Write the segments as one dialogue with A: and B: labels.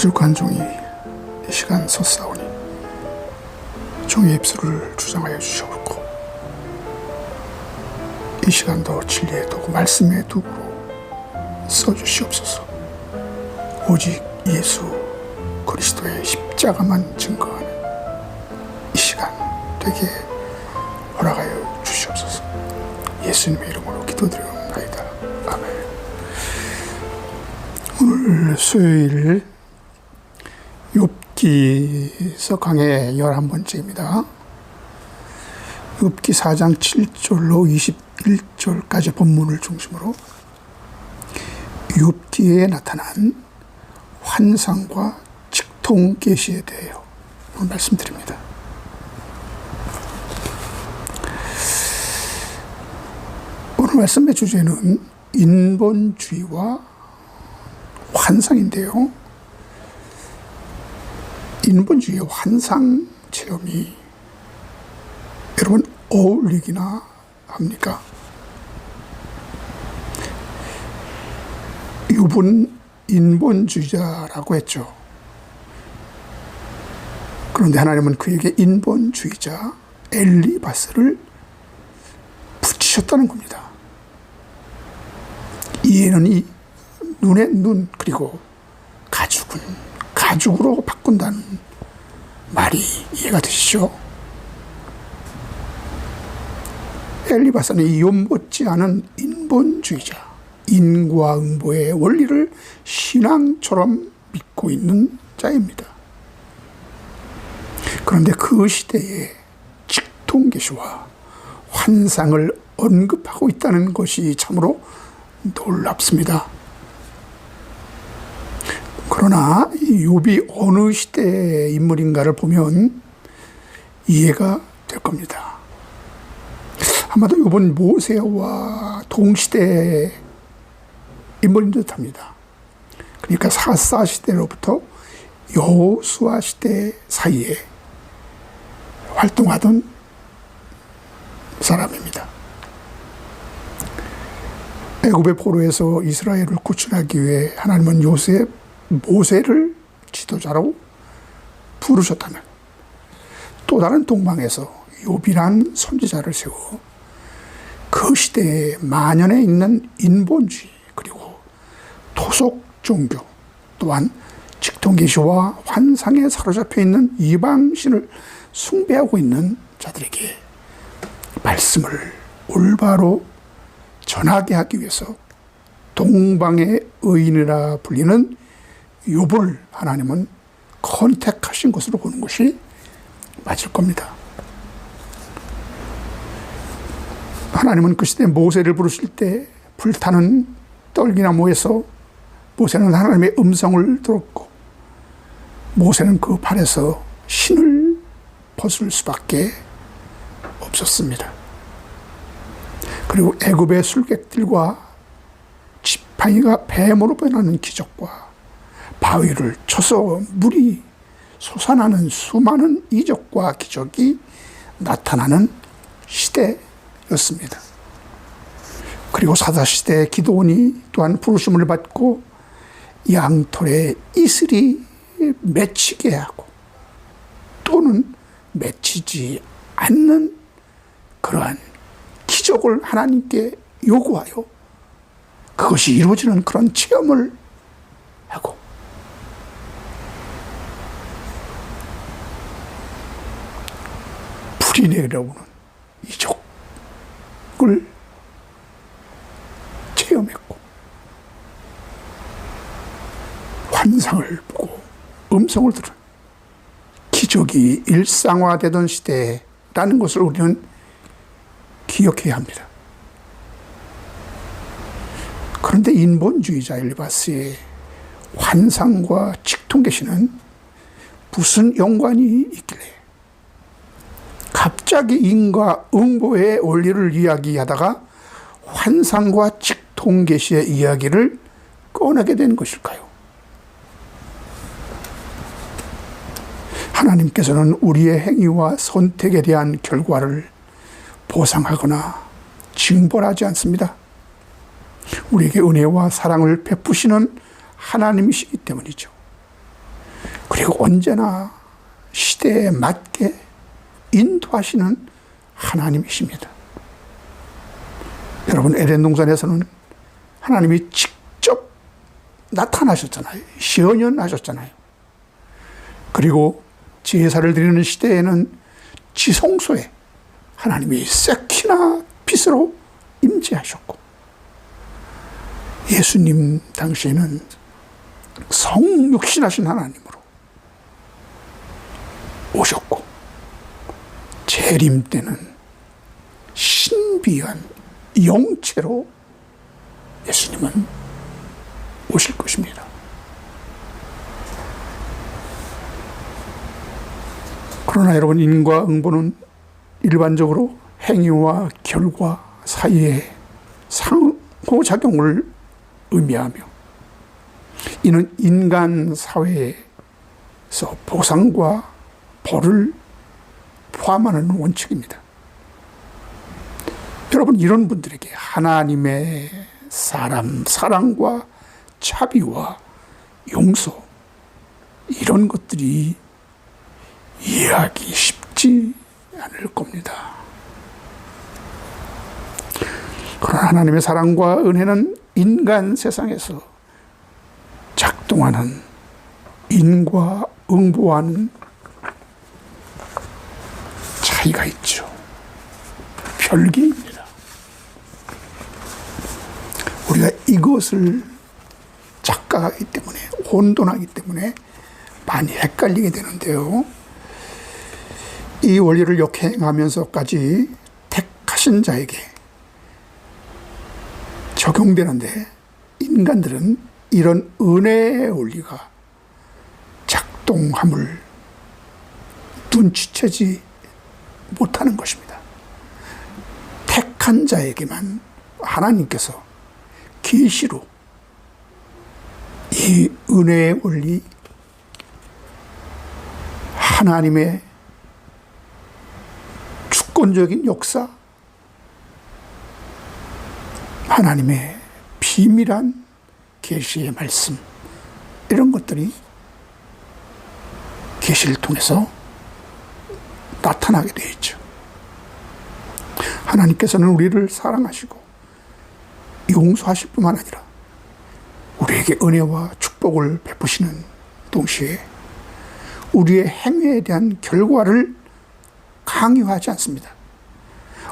A: 부족한 종이 이 시간 섰사오니 종의 입술을 주장하여 주시옵고 이 시간도 진리의 도구 말씀의 도구로 써주시옵소서. 오직 예수 그리스도의 십자가만 증거하는 이 시간 되게 허락하여 주시옵소서. 예수님의 이름으로 기도드리옵나이다. 아멘. 오늘 수요일 욥기서 강의 11번째입니다. 욥기 4장 7절로 21절까지 본문을 중심으로 욥기에 나타난 환상과 직통 계시에 대하여 오늘 말씀드립니다. 오늘 말씀의 주제는 인본주의와 환상인데요. 인본주의와 환상 체험이 여러분 어울리기나 합니까? 욥은 인본주의자라고 했죠. 그런데 하나님은 그에게 인본주의자 엘리바스를 붙이셨다는 겁니다. 이에는 이 눈의 눈 그리고 가죽은 가죽으로 바꾼다는 말이 이해가 되시죠? 엘리바스는 이 욥 못지않은 인본주의자, 인과응보의 원리를 신앙처럼 믿고 있는 자입니다. 그런데 그 시대에 직통계시와 환상을 언급하고 있다는 것이 참으로 놀랍습니다. 그러나 이 욥이 어느 시대의 인물인가를 보면 이해가 될 겁니다. 아마도 욥은 모세와 동시대의 인물인 듯합니다. 그러니까 사사 시대로부터 여호수아 시대 사이에 활동하던 사람입니다. 애굽의 포로에서 이스라엘을 구출하기 위해 하나님은 모세를 지도자로 부르셨다면 또 다른 동방에서 욥이란 선지자를 세워 그 시대에 만연해 있는 인본주의 그리고 토속 종교 또한 직통계시와 환상에 사로잡혀 있는 이방신을 숭배하고 있는 자들에게 말씀을 올바로 전하게 하기 위해서 동방의 의인이라 불리는 욥을 하나님은 컨택하신 것으로 보는 것이 맞을 겁니다. 하나님은 그 시대 모세를 부르실 때 불타는 떨기나무에서 모세는 하나님의 음성을 들었고 모세는 그 발에서 신을 벗을 수밖에 없었습니다. 그리고 애굽의 술객들과 지팡이가 뱀으로 변하는 기적과 바위를 쳐서 물이 솟아나는 수많은 이적과 기적이 나타나는 시대였습니다. 그리고 사사시대 기드온이 또한 부르심을 받고 양털에 이슬이 맺히게 하고 또는 맺히지 않는 그러한 기적을 하나님께 요구하여 그것이 이루어지는 그런 체험을 하고 불이 내려오는 이적을 체험했고 환상을 보고 음성을 들은 기적이 일상화되던 시대라는 것을 우리는 기억해야 합니다. 그런데 인본주의자 엘리바스의 환상과 직통계시는 무슨 연관이 있길래 갑자기 인과응보의 원리를 이야기하다가 환상과 직통계시의 이야기를 꺼내게 된 것일까요? 하나님께서는 우리의 행위와 선택에 대한 결과를 보상하거나 징벌하지 않습니다. 우리에게 은혜와 사랑을 베푸시는 하나님이시기 때문이죠. 그리고 언제나 시대에 맞게 인도하시는 하나님이십니다. 여러분, 에덴 동산에서는 하나님이 직접 나타나셨잖아요. 시연하셨잖아요. 그리고 제사를 드리는 시대에는 지성소에 하나님이 세키나 빛으로 임재하셨고, 예수님 당시에는 성육신하신 하나님으로 오셨고, 재림 때는 신비한 영체로 예수님은 오실 것입니다. 그러나 여러분, 인과 응보는 일반적으로 행위와 결과 사이에 상호작용을 의미하며, 이는 인간 사회에서 보상과 벌을 포함하는 원칙입니다. 여러분, 이런 분들에게 하나님의 사랑과 자비와 용서, 이런 것들이 이해하기 쉽지 않을 겁니다. 그러나 하나님의 사랑과 은혜는 인간 세상에서 작동하는 인과 응보와는 차이가 있죠. 별개입니다. 우리가 이것을 착각하기 때문에, 혼돈하기 때문에 많이 헷갈리게 되는데요. 이 원리를 역행하면서까지 택하신 자에게 적용되는데, 인간들은 이런 은혜의 원리가 작동함을 눈치채지 못하는 것입니다. 택한 자에게만 하나님께서 계시로 이 은혜의 원리, 하나님의 주권적인 역사, 하나님의 비밀한 계시의 말씀, 이런 것들이 계시를 통해서 나타나게 되어 있죠. 하나님께서는 우리를 사랑하시고 용서하실 뿐만 아니라 우리에게 은혜와 축복을 베푸시는 동시에 우리의 행위에 대한 결과를 강요하지 않습니다.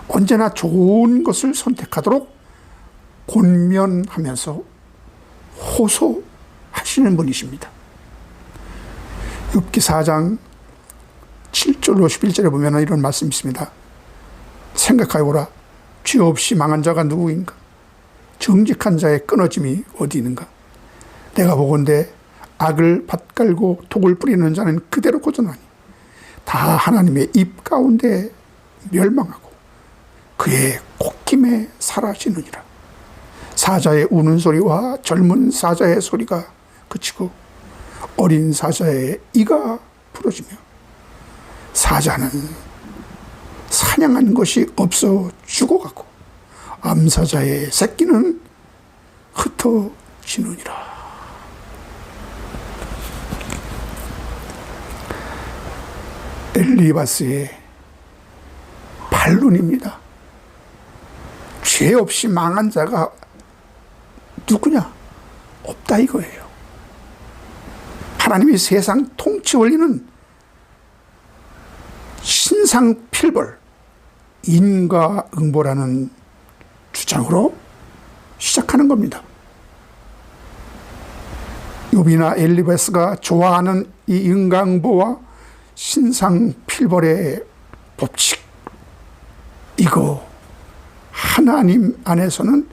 A: 언제나 좋은 것을 선택하도록 권면하면서 호소하시는 분이십니다. 욥기 4장 7절로 11절에 보면 이런 말씀이 있습니다. 생각하여보라, 죄 없이 망한 자가 누구인가? 정직한 자의 끊어짐이 어디 있는가? 내가 보건대 악을 밭갈고 독을 뿌리는 자는 그대로 고전하니 다 하나님의 입 가운데 멸망하고 그의 콧김에 사라지느니라. 사자의 우는 소리와 젊은 사자의 소리가 그치고 어린 사자의 이가 부러지며 사자는 사냥한 것이 없어 죽어가고 암사자의 새끼는 흩어지느니라. 엘리바스의 반론입니다. 죄 없이 망한 자가 누구냐? 없다 이거예요. 하나님이 세상 통치 원리는 신상필벌, 인과응보라는 주장으로 시작하는 겁니다. 욥이나 엘리바스가 좋아하는 이 인과응보와 신상필벌의 법칙, 이거 하나님 안에서는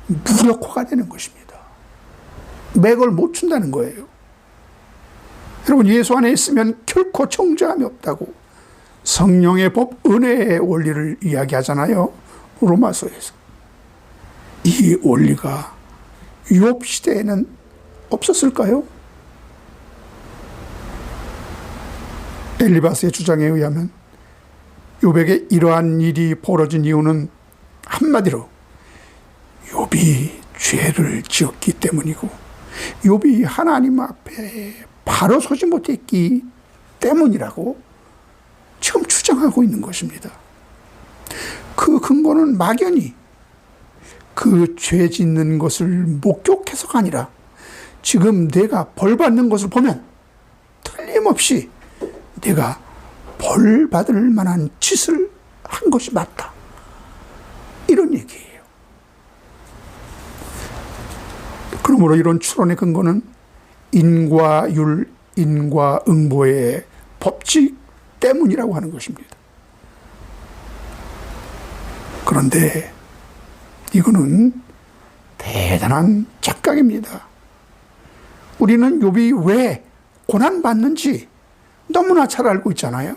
A: 무력화가 되는 것입니다. 맥을 못 춘다는 거예요. 여러분, 예수 안에 있으면 결코 정죄함이 없다고 성령의 법, 은혜의 원리를 이야기하잖아요. 로마서에서. 이 원리가 욥 시대에는 없었을까요? 엘리바스의 주장에 의하면 욥에게 이러한 일이 벌어진 이유는 한마디로 욥이 죄를 지었기 때문이고 욥이 하나님 앞에 바로 서지 못했기 때문이라고 지금 주장하고 있는 것입니다. 그 근거는 막연히 그 죄 짓는 것을 목격해서가 아니라 지금 내가 벌 받는 것을 보면 틀림없이 내가 벌 받을 만한 짓을 한 것이 맞다, 이런 얘기예요. 그러므로 이런 추론의 근거는 인과율, 인과응보의 법칙 때문이라고 하는 것입니다. 그런데 이거는 대단한 착각입니다. 우리는 욥이 왜 고난받는지 너무나 잘 알고 있잖아요.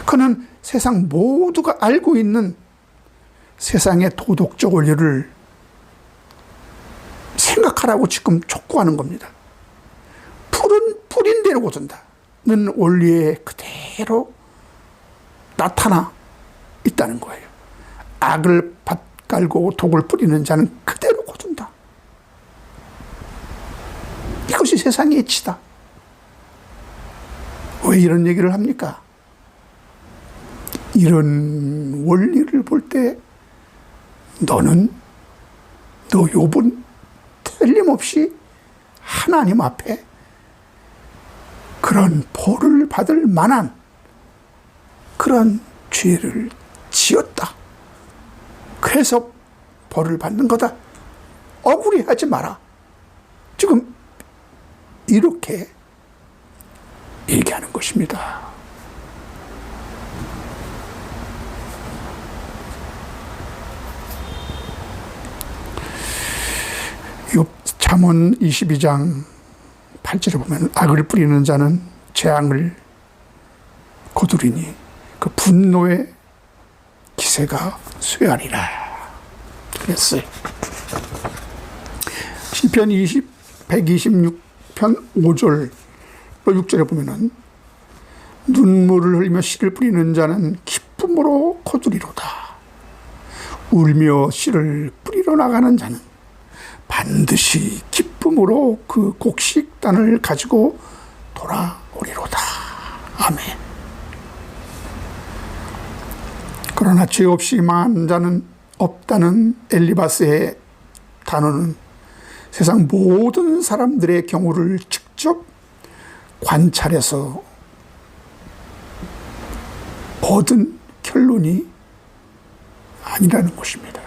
A: 그는 세상 모두가 알고 있는 세상의 도덕적 원리를 생각하라고 지금 촉구하는 겁니다. 풀은 뿌린 대로 거둔다는 원리에 그대로 나타나 있다는 거예요. 악을 밭갈고 독을 뿌리는 자는 그대로 거둔다. 이것이 세상의 이치다. 왜 이런 얘기를 합니까? 이런 원리를 볼 때 너 욥은 틀림없이 하나님 앞에 그런 벌을 받을 만한 그런 죄를 지었다. 그래서 벌을 받는 거다. 억울해하지 마라. 지금 이렇게 얘기하는 것입니다. 욥 잠언 22장 8절에 보면 악을 뿌리는 자는 재앙을 거두리니 그 분노의 기세가 쇠하리라 그랬어요. 시편 126편 5절 6절에 보면은 눈물을 흘리며 씨를 뿌리는 자는 기쁨으로 거두리로다. 울며 씨를 뿌리러 나가는 자는 반드시 기쁨으로 그 곡식단을 가지고 돌아오리로다. 아멘. 그러나 죄 없이 망한 자는 없다는 엘리바스의 단어는 세상 모든 사람들의 경우를 직접 관찰해서 얻은 결론이 아니라는 것입니다.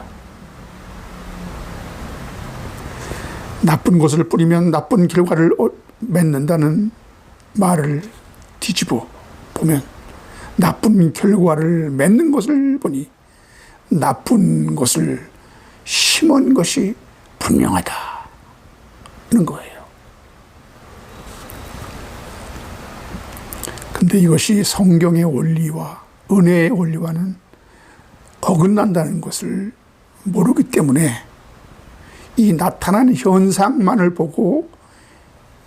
A: 나쁜 것을 뿌리면 나쁜 결과를 맺는다는 말을 뒤집어 보면 나쁜 결과를 맺는 것을 보니 나쁜 것을 심은 것이 분명하다는 거예요. 근데 이것이 성경의 원리와 은혜의 원리와는 어긋난다는 것을 모르기 때문에 이 나타난 현상만을 보고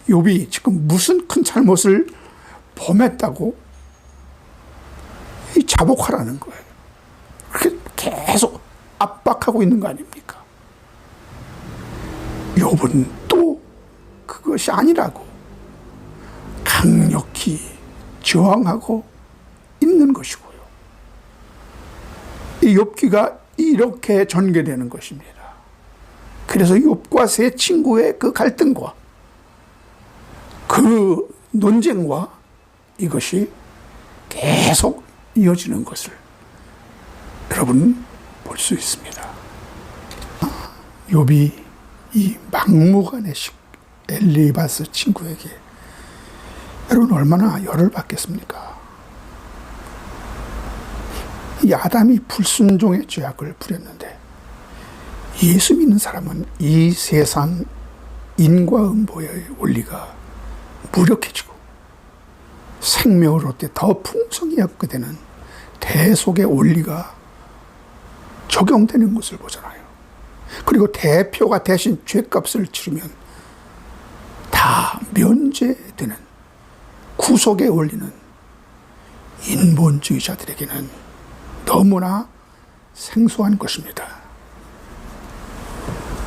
A: 욥이 지금 무슨 큰 잘못을 범했다고 이 자복하라는 거예요. 그렇게 계속 압박하고 있는 거 아닙니까? 욥은 또 그것이 아니라고 강력히 저항하고 있는 것이고요. 이 욥기가 이렇게 전개되는 것입니다. 그래서 욥과 세 친구의 그 갈등과 그 논쟁과 이것이 계속 이어지는 것을 여러분 볼 수 있습니다. 욥이 이 막무가내식 엘리바스 친구에게 여러분 얼마나 열을 받겠습니까? 이 아담이 불순종의 죄악을 부렸는데 예수 믿는 사람은 이 세상 인과응보의 원리가 무력해지고 생명을 얻되 더 풍성히 얻게 되는 대속의 원리가 적용되는 것을 보잖아요. 그리고 대표가 대신 죄값을 치르면 다 면제되는 구속의 원리는 인본주의자들에게는 너무나 생소한 것입니다.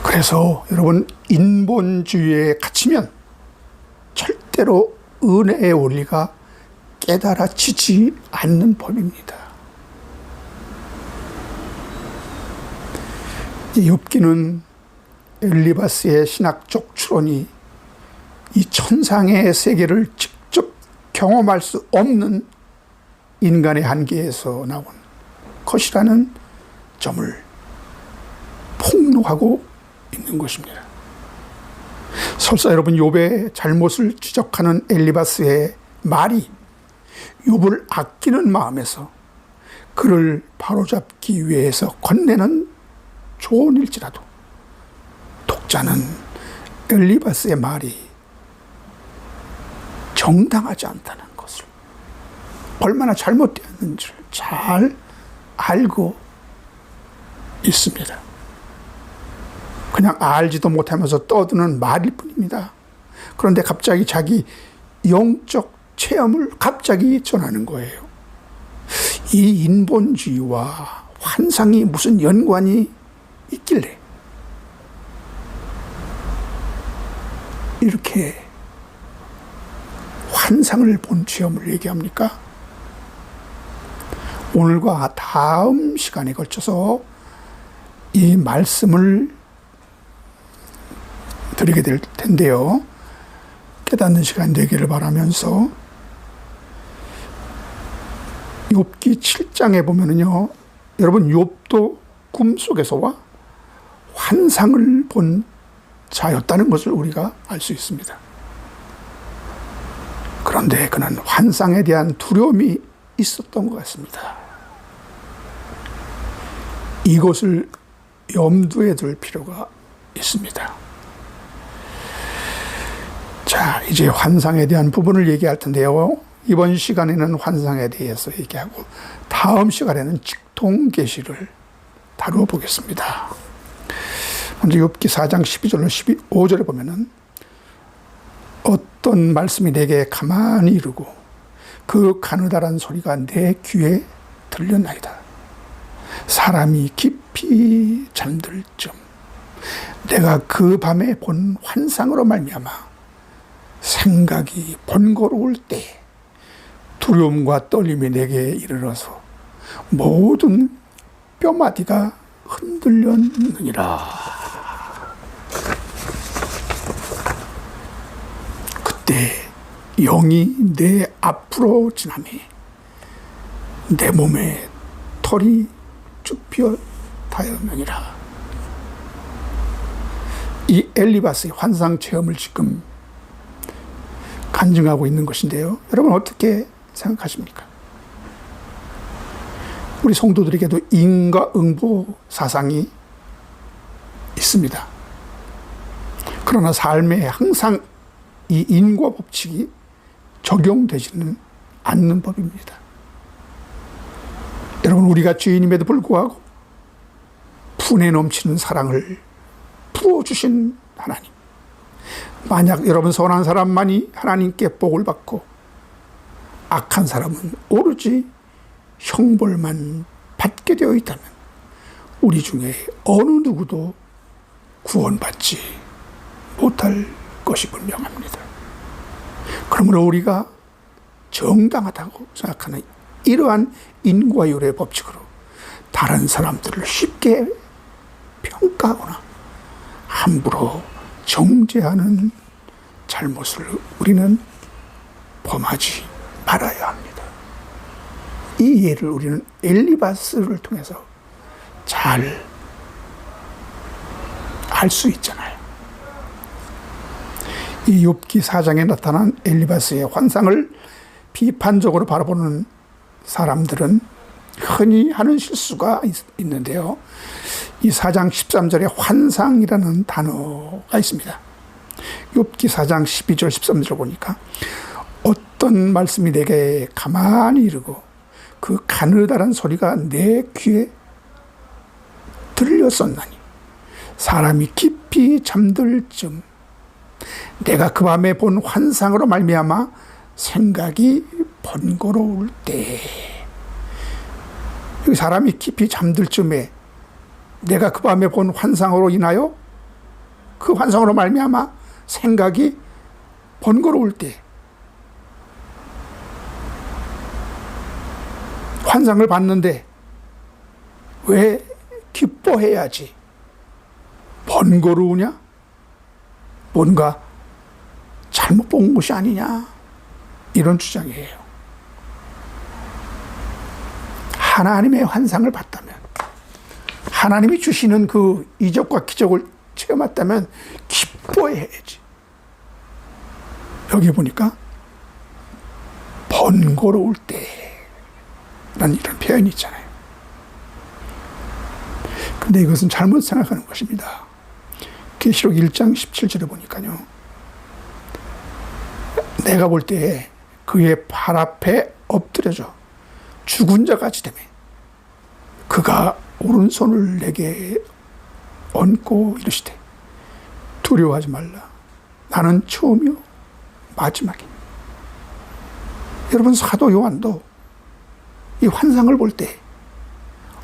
A: 그래서 여러분 인본주의에 갇히면 절대로 은혜의 원리가 깨달아지지 않는 법입니다. 이 욥기는 엘리바스의 신학적 추론이 이 천상의 세계를 직접 경험할 수 없는 인간의 한계에서 나온 것이라는 점을 폭로하고 있는 것입니다. 설사 여러분, 욥의 잘못을 지적하는 엘리바스의 말이 욥을 아끼는 마음에서 그를 바로잡기 위해서 건네는 조언일지라도 독자는 엘리바스의 말이 정당하지 않다는 것을, 얼마나 잘못되었는지를 잘 알고 있습니다. 그냥 알지도 못하면서 떠드는 말일 뿐입니다. 그런데 갑자기 자기 영적 체험을 갑자기 전하는 거예요. 이 인본주의와 환상이 무슨 연관이 있길래 이렇게 환상을 본 체험을 얘기합니까? 오늘과 다음 시간에 걸쳐서 이 말씀을 드리게 될 텐데요. 깨닫는 시간 되기를 바라면서 욥기 7장에 보면은요, 여러분, 욥도 꿈속에서와 환상을 본 자였다는 것을 우리가 알 수 있습니다. 그런데 그는 환상에 대한 두려움이 있었던 것 같습니다. 이것을 염두에 둘 필요가 있습니다. 자, 이제 환상에 대한 부분을 얘기할 텐데요. 이번 시간에는 환상에 대해서 얘기하고 다음 시간에는 직통계시를 다루어 보겠습니다. 먼저 욥기 4장 12절로 15절에 보면은 어떤 말씀이 내게 가만히 이르고 그 가느다란 소리가 내 귀에 들렸나이다. 사람이 깊이 잠들 쯤 내가 그 밤에 본 환상으로 말미암아 생각이 번거로울 때 두려움과 떨림이 내게 이르러서 모든 뼈마디가 흔들렸느니라. 그때 영이 내 앞으로 지나매 내 몸에 털이 쭈뼛 다였느니라. 이 엘리바스의 환상 체험을 지금 간증하고 있는 것인데요. 여러분, 어떻게 생각하십니까? 우리 성도들에게도 인과응보 사상이 있습니다. 그러나 삶에 항상 이 인과 법칙이 적용되지는 않는 법입니다. 여러분, 우리가 죄인임에도 불구하고 분에 넘치는 사랑을 부어주신 하나님, 만약 여러분 선한 사람만이 하나님께 복을 받고 악한 사람은 오로지 형벌만 받게 되어 있다면 우리 중에 어느 누구도 구원받지 못할 것이 분명합니다. 그러므로 우리가 정당하다고 생각하는 이러한 인과율의 법칙으로 다른 사람들을 쉽게 평가하거나 함부로 정죄하는 잘못을 우리는 범하지 말아야 합니다. 이 예를 우리는 엘리바스를 통해서 잘 알 수 있잖아요. 이 욥기 4장에 나타난 엘리바스의 환상을 비판적으로 바라보는 사람들은 흔히 하는 실수가 있는데요. 이 4장 13절에 환상이라는 단어가 있습니다. 욥기 4장 12절 13절 보니까 어떤 말씀이 내게 가만히 이르고 그 가느다란 소리가 내 귀에 들렸었나니 사람이 깊이 잠들 쯤 내가 그 밤에 본 환상으로 말미암아 생각이 번거로울 때. 여기 사람이 깊이 잠들 쯤에 내가 그 밤에 본 환상으로 인하여 그 환상으로 말미암아 생각이 번거로울 때, 환상을 봤는데 왜 기뻐해야지 번거로우냐? 뭔가 잘못 본 것이 아니냐? 이런 주장이에요. 하나님의 환상을 봤다면, 하나님이 주시는 그 이적과 기적을 체험했다면 기뻐해야지. 여기 보니까 번거로울 때라는 이런 표현이 있잖아요. 근데 이것은 잘못 생각하는 것입니다. 계시록 1장 17절에 보니까요, 내가 볼 때 그의 발 앞에 엎드려져 죽은 자같이 되매 그가 오른손을 내게 얹고 이르시되 두려워하지 말라. 나는 처음이요 마지막이니. 여러분, 사도 요한도 이 환상을 볼 때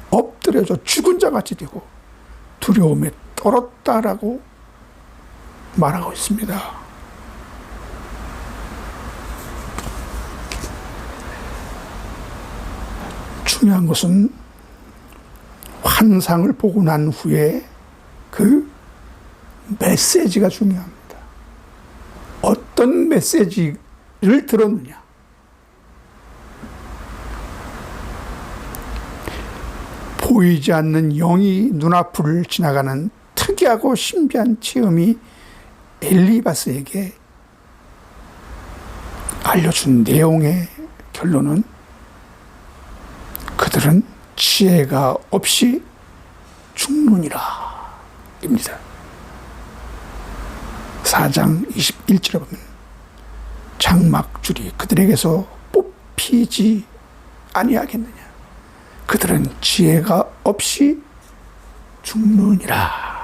A: 엎드려져 죽은 자같이 되고 두려움에 떨었다라고 말하고 있습니다. 중요한 것은 환상을 보고 난 후에 그 메시지가 중요합니다. 어떤 메시지를 들었느냐. 보이지 않는 영이 눈앞을 지나가는 특이하고 신비한 체험이 엘리바스에게 알려준 내용의 결론은 그들은 지혜가 없이 죽느니라 입니다. 4장 21절에 보면 장막줄이 그들에게서 뽑히지 아니하겠느냐. 그들은 지혜가 없이 죽느니라.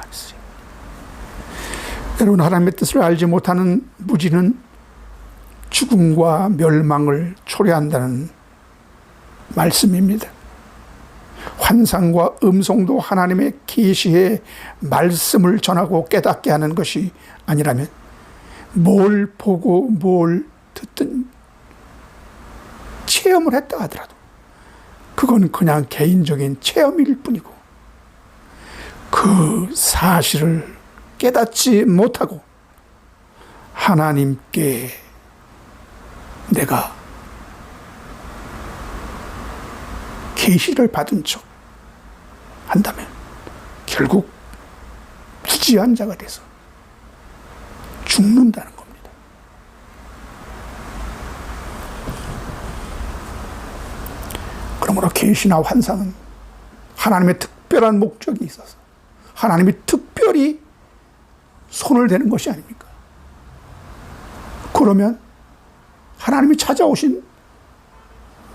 A: 여러분, 하나님의 뜻을 알지 못하는 무지는 죽음과 멸망을 초래한다는 말씀입니다. 환상과 음성도 하나님의 계시의 말씀을 전하고 깨닫게 하는 것이 아니라면 뭘 보고 뭘 듣든 체험을 했다 하더라도 그건 그냥 개인적인 체험일 뿐이고 그 사실을 깨닫지 못하고 하나님께 내가 계시를 받은 척 한다면 결국 무지한 자가 돼서 죽는다는 겁니다. 그러므로 계시나 환상은 하나님의 특별한 목적이 있어서 하나님이 특별히 손을 대는 것이 아닙니까? 그러면 하나님이 찾아오신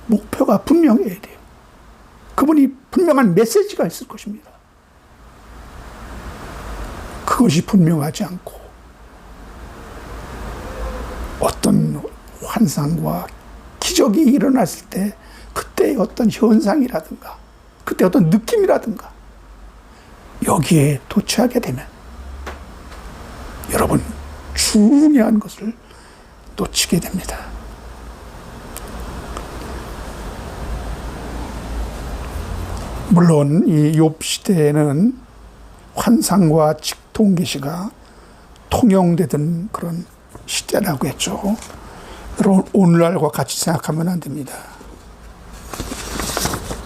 A: 목표가 분명해야 돼요. 그분이 분명한 메시지가 있을 것입니다. 그것이 분명하지 않고 어떤 환상과 기적이 일어났을 때 그때의 어떤 현상이라든가 그때 어떤 느낌이라든가 여기에 도취하게 되면 여러분 중요한 것을 놓치게 됩니다. 물론 이 욥 시대에는 환상과 직통계시가 통용되던 그런 시대라고 했죠. 여러분, 오늘날과 같이 생각하면 안 됩니다.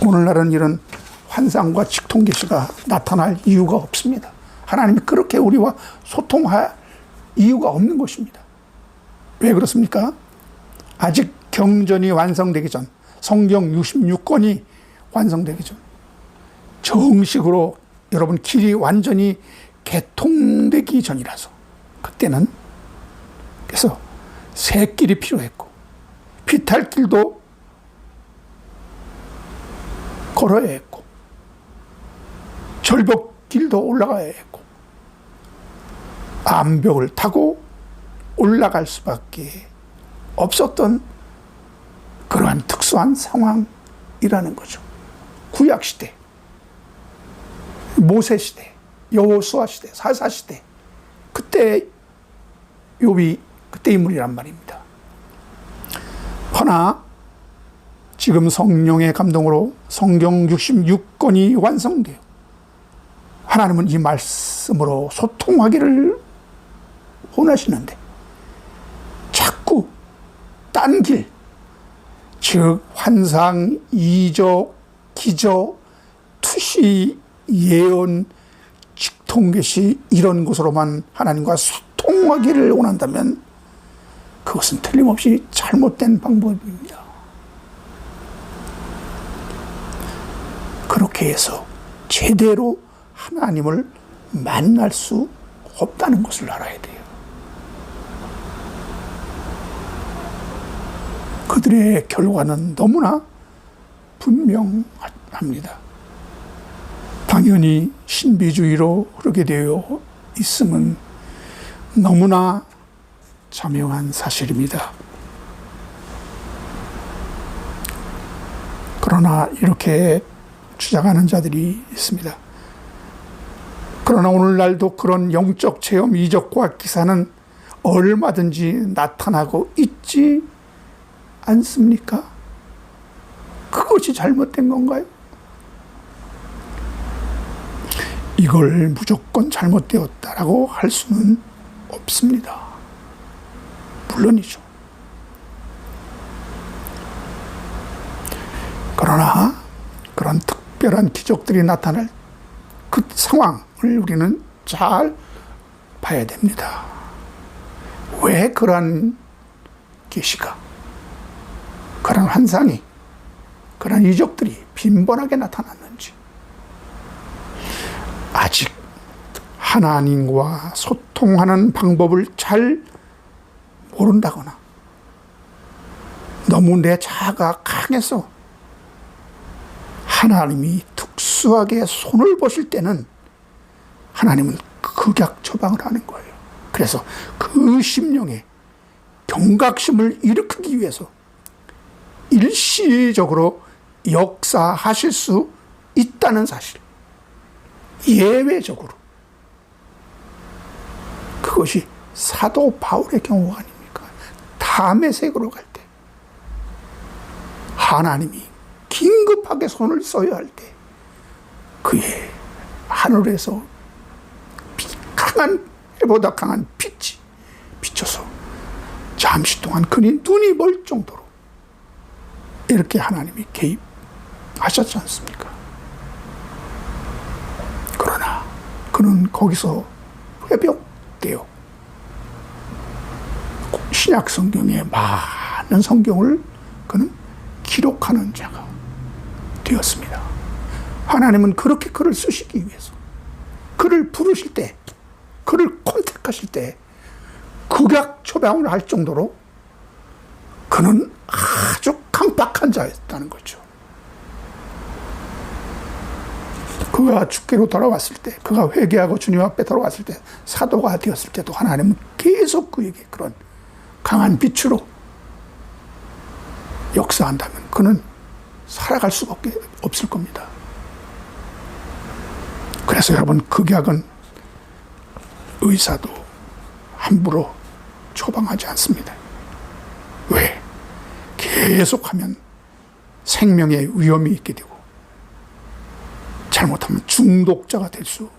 A: 오늘날은 이런 환상과 직통계시가 나타날 이유가 없습니다. 하나님이 그렇게 우리와 소통할 이유가 없는 것입니다. 왜 그렇습니까? 아직 경전이 완성되기 전, 성경 66권이 완성되기 전, 정식으로 여러분 길이 완전히 개통되기 전이라서 그때는 그래서 새 길이 필요했고 비탈길도 걸어야 했고 절벽길도 올라가야 했고 암벽을 타고 올라갈 수밖에 없었던 그러한 특수한 상황이라는 거죠. 구약시대, 모세시대, 여호수아 시대, 사사시대, 그때 욥이 그때 인물이란 말입니다. 허나 지금 성령의 감동으로 성경 66권이 완성돼요. 하나님은 이 말씀으로 소통하기를 원하시는데 자꾸 딴 길, 즉 환상, 이적, 기적, 투시, 예언, 직통계시 이런 것으로만 하나님과 소통하기를 원한다면 그것은 틀림없이 잘못된 방법입니다. 그렇게 해서 제대로 하나님을 만날 수 없다는 것을 알아야 돼요. 그들의 결과는 너무나 분명합니다. 당연히 신비주의로 흐르게 되어 있음은 너무나 자명한 사실입니다. 그러나 이렇게 주장하는 자들이 있습니다. 그러나 오늘날도 그런 영적 체험, 이적과 기사는 얼마든지 나타나고 있지 않습니까? 그것이 잘못된 건가요? 이걸 무조건 잘못되었다라고 할 수는 없습니다. 물론이죠. 그러나 그런 특별한 기적들이 나타날 그 상황을 우리는 잘 봐야 됩니다. 왜 그런 계시가, 그런 환상이, 그런 이적들이 빈번하게 나타났는지, 아직 하나님과 소통하는 방법을 잘 모른다거나 너무 내 자아가 강해서 하나님이 특수하게 손을 보실 때는 하나님은 극약 처방을 하는 거예요. 그래서 그 심령에 경각심을 일으키기 위해서 일시적으로 역사하실 수 있다는 사실, 예외적으로. 그것이 사도 바울의 경우가 아닙니까? 다메섹으로 갈 때 하나님이 긴급하게 손을 써야 할 때 그의 하늘에서 강한, 해보다 강한 빛이 비쳐서 잠시 동안 그의 눈이 멀 정도로 이렇게 하나님이 개입하셨지 않습니까? 그러나 그는 거기서 회복되어 신약 성경의 많은 성경을 그는 기록하는 자가 되었습니다. 하나님은 그렇게 그를 쓰시기 위해서, 그를 부르실 때, 그를 컨택하실 때 극약 처방을 할 정도로 그는 아주 강박한 자였다는 거죠. 그가 죽기로 돌아왔을 때, 그가 회개하고 주님 앞에 돌아왔을 때, 사도가 되었을 때도 하나님은 계속 그에게 그런 강한 빛으로 역사한다면 그는 살아갈 수밖에 없을 겁니다. 그래서 여러분, 극약은 의사도 함부로 처방하지 않습니다. 왜? 계속하면 생명의 위험이 있게 되고 잘못하면 중독자가 될 수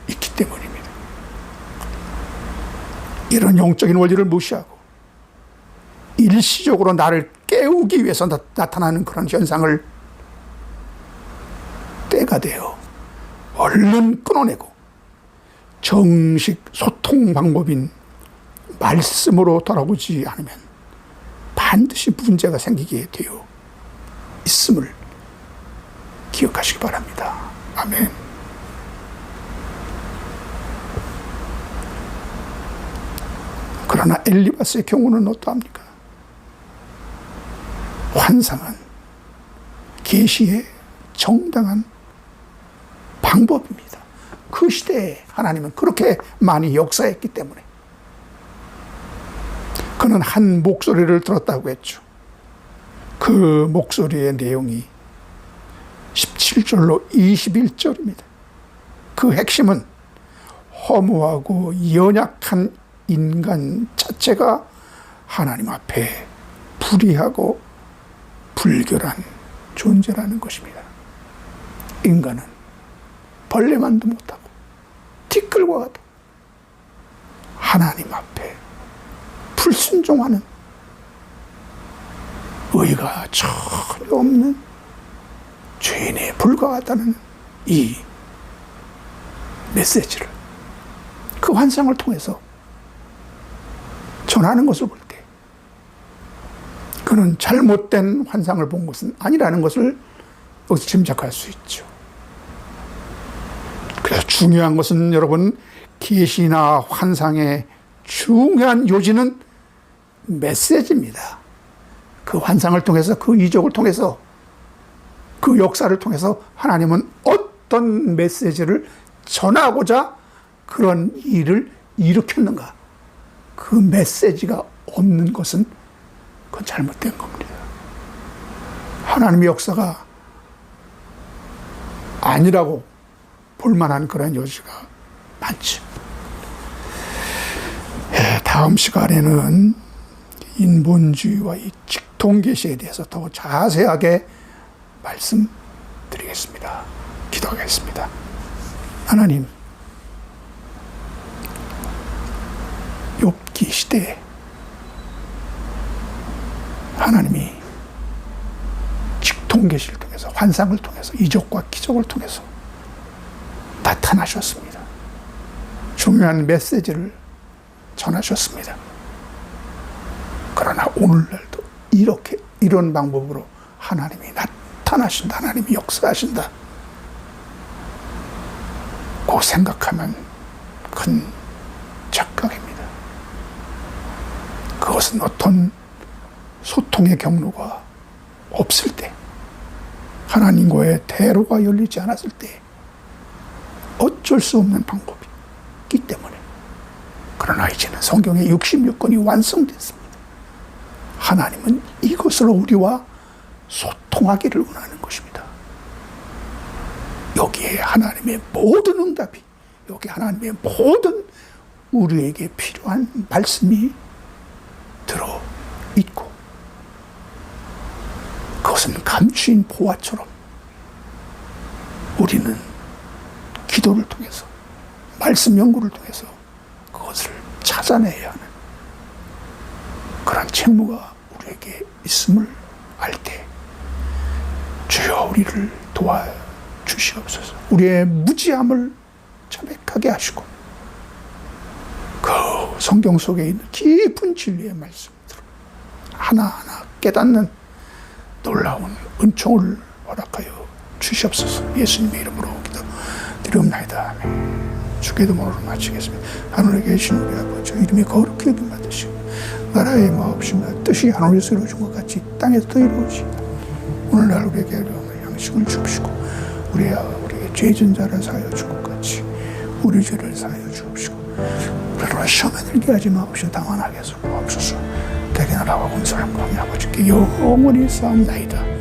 A: 있기 때문입니다. 이런 영적인 원리를 무시하고 일시적으로 나를 깨우기 위해서 나타나는 그런 현상을 때가 되어 얼른 끊어내고 정식 소통 방법인 말씀으로 돌아오지 않으면 반드시 문제가 생기게 되어 있음을 기억하시기 바랍니다. 아멘. 그러나 엘리바스의 경우는 어떠합니까? 환상은 계시의 정당한 방법입니다. 그 시대에 하나님은 그렇게 많이 역사했기 때문에. 그는 한 목소리를 들었다고 했죠. 그 목소리의 내용이 17절로 21절입니다. 그 핵심은 허무하고 연약한 인간 자체가 하나님 앞에 불의하고 불결한 존재라는 것입니다. 인간은 벌레만도 못하고 티끌과 같아 하나님 앞에 불순종하는 의가 전혀 없는 죄인에 불과하다는 이 메시지를 그 환상을 통해서 전하는 것을 볼 때 그는 잘못된 환상을 본 것은 아니라는 것을 여기서 짐작할 수 있죠. 그래서 중요한 것은 여러분, 계시나 환상의 중요한 요지는 메시지입니다. 그 환상을 통해서, 그 이적을 통해서, 그 역사를 통해서 하나님은 어떤 메시지를 전하고자 그런 일을 일으켰는가. 그 메시지가 없는 것은 그건 잘못된 겁니다. 하나님의 역사가 아니라고 볼만한 그런 여지가 많죠. 다음 시간에는 인본주의와 이 직통계시에 대해서 더 자세하게 말씀드리겠습니다. 기도하겠습니다. 하나님, 욥기 시대에 하나님이 직통계시를 통해서, 환상을 통해서, 이적과 기적을 통해서 나타나셨습니다. 중요한 메시지를 전하셨습니다. 그러나 오늘날도 이렇게, 이런 방법으로 하나님이 나타나신다, 하나님이 역사하신다 고 생각하면 큰 착각입니다. 그것은 어떤 소통의 경로가 없을 때, 하나님과의 대로가 열리지 않았을 때 어쩔 수 없는 방법이기 때문에. 그러나 이제는 성경의 66권이 완성됐습니다. 하나님은 이것으로 우리와 소통하기를 원하는 것입니다. 여기에 하나님의 모든 응답이, 여기 하나님의 모든 우리에게 필요한 말씀이 들어있고, 그것은 감추인 보화처럼 우리는 기도를 통해서, 말씀 연구를 통해서 그것을 찾아내야 하는 그런 책무가 우리에게 있음을 알 때 주여 우리를 도와주시옵소서. 우리의 무지함을 자백하게 하시고 그 성경 속에 있는 깊은 진리의 말씀들을 하나하나 깨닫는 놀라운 은총을 허락하여 주시옵소서. 예수님의 이름으로 기도드리옵나이다. 아멘. 주기도 모르로 마치겠습니다. 하늘에 계신 우리 아버지, 이름이 거룩히 여김 받으시고 나라의 마옵시며 뜻이 하늘에서 이루어진 것 같이 땅에서도 이루어지이다. 오늘날 우리에게 일용할 양식을 주옵시고 우리에게 죄진 자를 사하여 준 것 같이 우리 죄를 사하여 주옵시고 우리를 시험에 들게 하지 마옵시고 다만 하게 하소서. 대개 나라와 권세와 영광이 아버지께 영원히 싸움나이다.